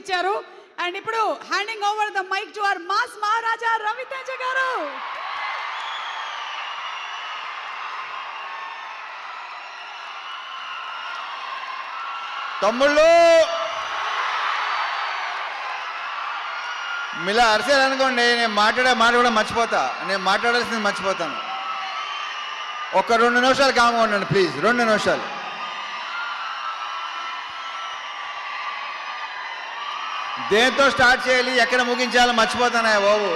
చూపించారు. అండ్ ఇప్పుడు handing over the mic to our mass Maharaja Raviteja గారు. తమ్ముళ్ళు మీలా అరిసేయాలనుకోండి, నేను మాట్లాడే మాట కూడా మర్చిపోతా, నేను మాట్లాడాల్సింది మర్చిపోతాను. ఒక 2 నిమిషాలు కామ్గా ఉండండి ప్లీజ్, 2 నిమిషాలు. దేంతో స్టార్ట్ చేయాలి, ఎక్కడ ముగించాలో మర్చిపోతానా బాబు.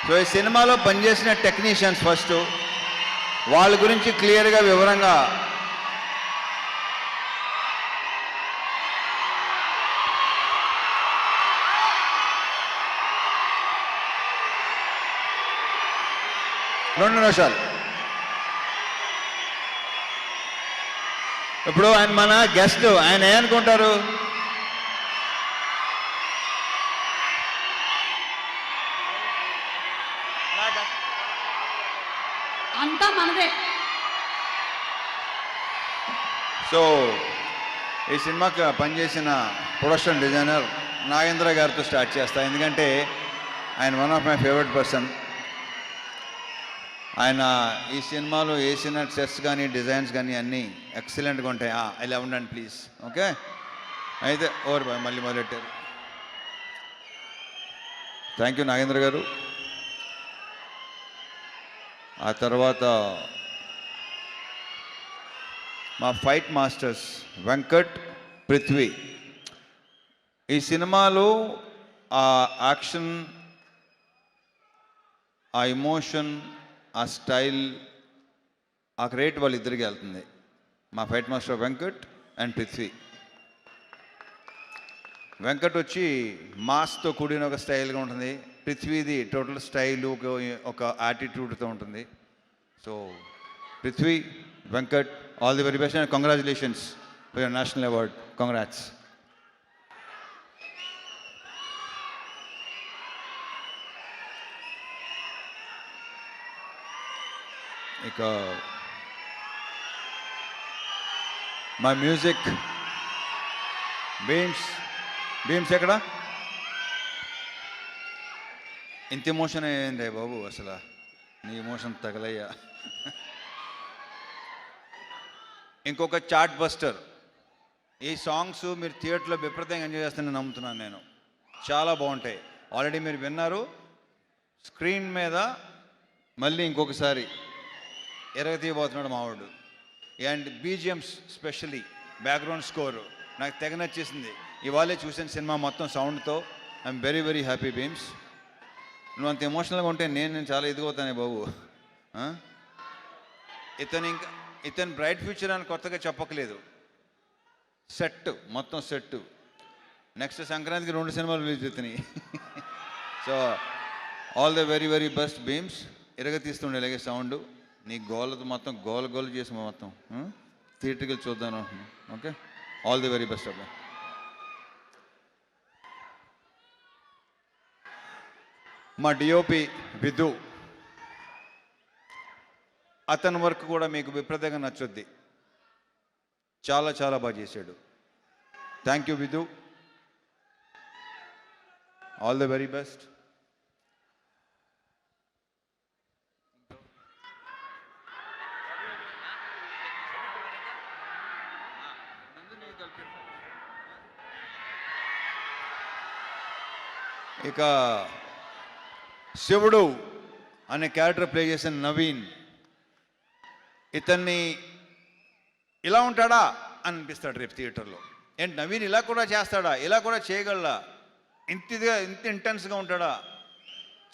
సో ఈ సినిమాలో పనిచేసిన టెక్నీషియన్స్ ఫస్ట్, వాళ్ళ గురించి క్లియర్గా వివరంగా రెండు నిమిషాలు. ఇప్పుడు ఆయన మన గెస్ట్, ఆయన ఏమనుకుంటారు, అంతా మనదే. సో ఈ సినిమాకి పనిచేసిన ప్రొడక్షన్ డిజైనర్ నాగేంద్ర గారితో స్టార్ట్ చేస్తా, ఎందుకంటే ఆయన one of my favourite person. ఆయన ఈ సినిమాలో వేసిన సెట్స్ కానీ డిజైన్స్ కానీ అన్నీ ఎక్సలెంట్గా ఉంటాయి. ఇలా ఉండండి ప్లీజ్. ఓకే, అయితే ఓవర్ బాయ్, మళ్ళీ మొదలెట్టారు. థ్యాంక్ యూ నాగేంద్ర గారు. ఆ తర్వాత మా ఫైట్ మాస్టర్స్ వెంకట్, పృథ్వీ. ఈ సినిమాలో ఆ యాక్షన్, ఆ ఎమోషన్, ఆ స్టైల్, ఆ క్రియేట్ వాళ్ళిద్దరికి వెళ్తుంది. మా fight master Venkat and Prithvi. Venkat వచ్చి మాస్తో కూడిన ఒక స్టైల్గా ఉంటుంది, పృథ్వీది టోటల్ స్టైల్, ఒక యాటిట్యూడ్తో ఉంటుంది. So Prithvi, Venkat, all the very best and congratulations for your national award. Congrats. ఇక మా మ్యూజిక్ బీమ్స్ ఎక్కడ? ఇంత ఎమోషన్ అయ్యింది బాబు, అసలు నీ ఎమోషన్ తగలయ్యా. ఇంకొక చార్ట్ బస్టర్. ఈ సాంగ్స్ మీరు థియేటర్లో విపరీతంగా ఎంజాయ్ చేస్తానని నమ్ముతున్నాను నేను. చాలా బాగుంటాయి. ఆల్రెడీ మీరు విన్నారు. స్క్రీన్ మీద మళ్ళీ ఇంకొకసారి ఎరగతీయబోతున్నాడు మావాడు. And BGMs, specially background score నాకు తెగ నచ్చేసింది. ఇవాళే చూసిన సినిమా మొత్తం సౌండ్తో. I'm very very happy Bheems. నువ్వు అంత ఎమోషనల్గా ఉంటే నేను చాలా ఎదిగవుతానే బాబు. ఇతను బ్రైట్ ఫ్యూచర్ అని కొత్తగా చెప్పకలేదు. సెట్ మొత్తం సెట్. నెక్స్ట్ సంక్రాంతికి 2 సినిమాలు రిలీజ్ అవుతున్నాయి. So all the very very best Bheems. ఎరగతీస్తుండే ఇలాగే సౌండ్. నీ గోలతో మొత్తం గోల చేసి మొత్తం థియేటర్కి వెళ్ళి చూద్దాం అనుకుంటున్నాను. Okay, all the very best అబ్బా. మా డిఓపి విధు, అతని వర్క్ కూడా మీకు విపరీతంగా నచ్చుద్ది. చాలా చాలా బాగా చేశాడు. Thank you Vidhu, all the very best. ఇక శివుడు అనే క్యారెక్టర్ ప్లే చేసిన నవీన్, ఇతన్ని ఇలా ఉంటాడా అని అనిపిస్తాడు రేపు థియేటర్లో. ఏంటి నవీన్ ఇలా కూడా చేస్తాడా, ఇలా కూడా చేయగలడా, ఇంత ఇంటెన్స్గా ఉంటాడా.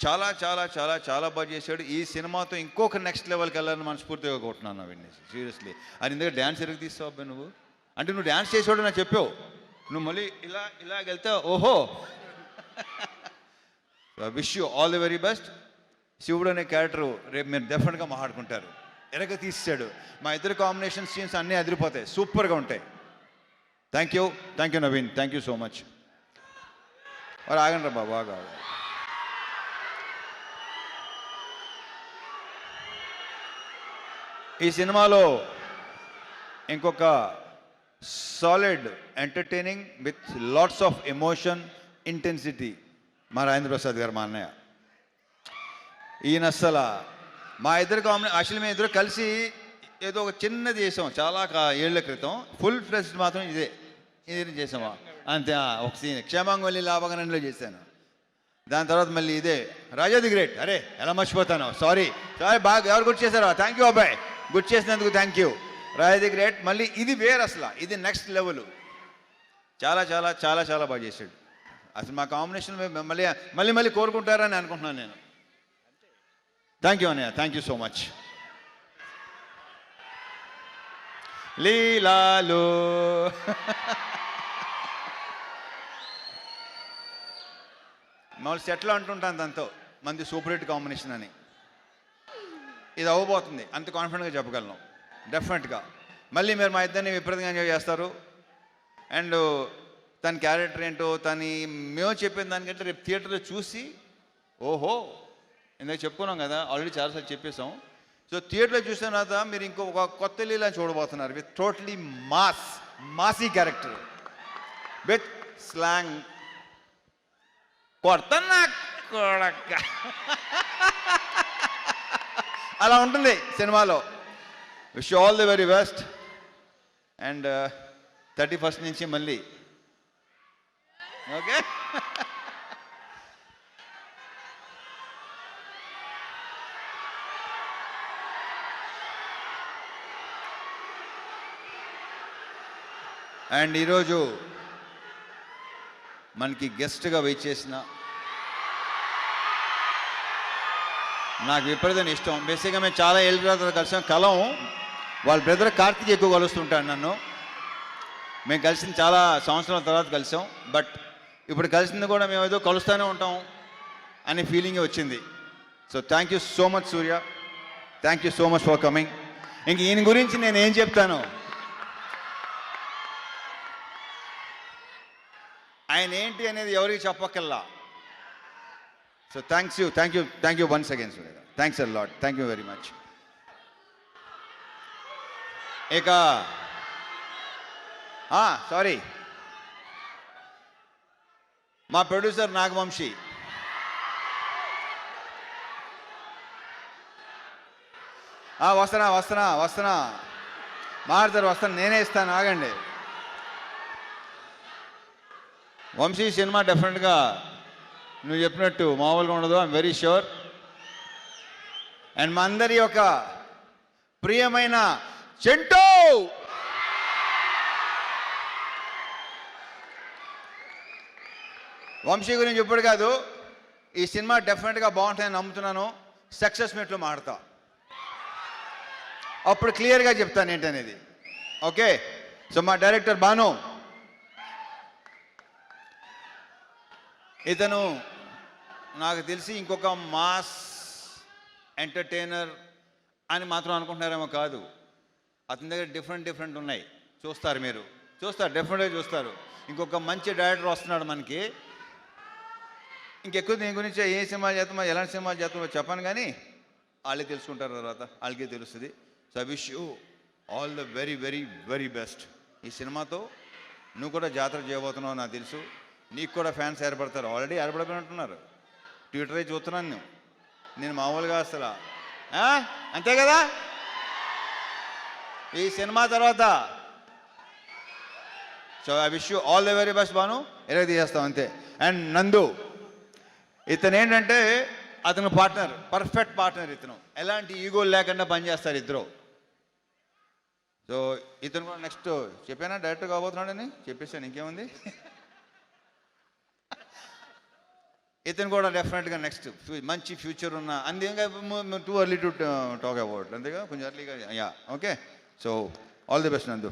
చాలా చాలా చాలా చాలా బాగా చేశాడు. ఈ సినిమాతో ఇంకొక నెక్స్ట్ లెవెల్కి వెళ్ళాలని మనస్ఫూర్తిగా కొట్టున్నాను నవీన్ని, సీరియస్లీ. అది ఇందులో డ్యాన్స్ ఎరగ తీస్తావు అబ్బాయి నువ్వు. అంటే నువ్వు డ్యాన్స్ చేసేవాడు నాకు చెప్పావు, నువ్వు మళ్ళీ ఇలా వెళ్తే ఓహో. Wish you all the very best. శివుడు అనే క్యారెక్టరు రేపు మీరు డెఫినెట్గా మాట్లాడుకుంటారు. ఎరగ తీసాడు. మా ఇద్దరు కాంబినేషన్ సీన్స్ అన్నీ అదిరిపోతాయి, సూపర్గా ఉంటాయి. Thank you Naveen, thank you so much. మరి ఆగండి రా బాబు, బాగా. ఈ సినిమాలో ఇంకొక solid, entertaining with lots of emotion, intensity. మా రాజేంద్ర ప్రసాద్ గారు, మా అన్నయ్య. ఈయన అస్సలు మా ఇద్దరు యాక్చువల్లీ మేము ఇద్దరు కలిసి ఏదో ఒక చిన్నది చేసాం చాలా ఏళ్ల క్రితం. ఫుల్ ఫ్లెజ్డ్ మాత్రం ఇదే చేసామా అంతే. ఒక సీన్ క్షేమాంగవల్లి లాభగనంలో చేశాను. దాని తర్వాత మళ్ళీ ఇదే రాజా ది గ్రేట్. అరే ఎలా మర్చిపోతాను, సారీ బాగా ఎవరు గుర్తు చేశారో థ్యాంక్ యూ అబ్బాయి, గుర్తు చేసినందుకు thank you. Raja the great మళ్ళీ ఇది వేరు, అసలు ఇది నెక్స్ట్ లెవెల్. చాలా చాలా చాలా చాలా బాగా చేశాడు. అసలు మా కాంబినేషన్ మళ్ళీ మళ్ళీ మళ్ళీ కోరుకుంటారని అనుకుంటున్నాను నేను. థ్యాంక్ యూ అన్నయ్య, థ్యాంక్ యూ సో మచ్. లీలాలు మామూలు సెట్లో అంటుంటాను దాంతో మంది సూపర్ హిట్ కాంబినేషన్ అని. ఇది అవ్వబోతుంది, అంత కాన్ఫిడెంట్గా చెప్పగలను డెఫినెట్గా. మళ్ళీ మీరు మా ఇద్దరిని విపరీతంగా ఎంజాయ్ చేస్తారు. అండ్ తన క్యారెక్టర్ ఏంటో మేము చెప్పిన దానికంటే రేపు థియేటర్లో చూసి ఓహో ఇందాక చెప్పుకున్నాం కదా, ఆల్రెడీ చాలాసార్లు చెప్పేసాం. సో థియేటర్లో చూసిన తర్వాత మీరు ఇంకొక కొత్త లీలా చూడబోతున్నారు with totally massy character with slang. కొడతన్నా కొడక అలా ఉంటుంది సినిమాలో. Wish all the very best. And 31st నుంచి మళ్ళీ ఓకే. అండ్ ఈరోజు మనకి గెస్ట్గా వెయిట్ చేసిన నాకు విపరీతం ఇష్టం. బేసిక్గా మేము చాలా ఏళ్ళ తర్వాత కలిసాం. వాళ్ళ బ్రదర్ కార్తీక్ ఎక్కువ కలుస్తుంటాడు నన్ను. మేము కలిసింది చాలా సంవత్సరాల తర్వాత కలిసాం. బట్ ఇప్పుడు కలిసింది కూడా మేము ఏదో కలుస్తూనే ఉంటాం అనే ఫీలింగ్ వచ్చింది. So thank you so much Surya, thank you so much for coming. ఇంక ఈయన గురించి నేను ఏం చెప్తాను, ఆయన ఏంటి అనేది ఎవరికి చెప్పక్కల్లా. So thank you once again Surya, thanks a lot, thank you very much. ఇక సారీ, మా ప్రొడ్యూసర్ నాగవంశీ. వస్తున్నా మారుతారు, వస్తాను, నేనే ఇస్తాను, ఆగండి. వంశీ సినిమా డెఫినెట్గా నువ్వు చెప్పినట్టు మామూలుగా ఉండదు, ఐఎమ్ వెరీ ష్యూర్. అండ్ మా అందరి యొక్క ప్రియమైన చెంటూ వంశీ గురించి ఇప్పుడు కాదు, ఈ సినిమా డెఫినెట్గా బాగుంటుందని నమ్ముతున్నాను. సక్సెస్ మీట్లో మాడతా, అప్పుడు క్లియర్గా చెప్తాను ఏంటనేది. ఓకే. సో మా డైరెక్టర్ బాను, ఇతను నాకు తెలిసి ఇంకొక మాస్ ఎంటర్టైనర్ అని మాత్రం అనుకుంటున్నారేమో కాదు. అతని దగ్గర డిఫరెంట్ ఉన్నాయి, చూస్తారు, మీరు చూస్తారు, డెఫినెట్గా చూస్తారు. ఇంకొక మంచి డైరెక్టర్ వస్తున్నాడు మనకి. ఇంకెక్కువ దీని గురించి ఏ సినిమా చేస్తామో ఎలాంటి సినిమా చేస్తామో చెప్పాను, కానీ వాళ్ళే తెలుసుకుంటారు, తర్వాత వాళ్ళకే తెలుస్తుంది. So I wish you all the very very very best. ఈ సినిమాతో నువ్వు కూడా జాతర చేయబోతున్నావు నాకు తెలుసు. నీకు కూడా ఫ్యాన్స్ ఏర్పడతారు, ఆల్రెడీ ఏర్పడిపోయినట్టున్నారు. ట్విట్టర్ అయి చూస్తున్నాను నేను మామూలుగా అసలు. అంతే కదా, ఈ సినిమా తర్వాత. So I wish you all the very best Bhanu. ఎలా తీసేస్తాం అంతే. అండ్ నందు, ఇతను ఏంటంటే అతను పార్ట్నర్, పర్ఫెక్ట్ పార్ట్నర్. ఇతను ఎలాంటి ఈగోలు లేకుండా పనిచేస్తారు ఇద్దరు. సో ఇతను కూడా నెక్స్ట్ చెప్పానా డైరెక్టర్ కాబోతున్నాడని చెప్పేసాను, ఇంకేముంది. ఇతను కూడా డెఫినెట్గా నెక్స్ట్ మంచి ఫ్యూచర్ ఉన్న, అంతేగా too early to talk about, అంతేగా కొంచెం ఎర్లీగా. Yeah okay. So all the best నందు,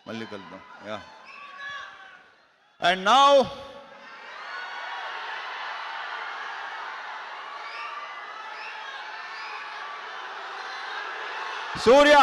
మళ్ళీ కలుద్దాం. యా. And now Surya.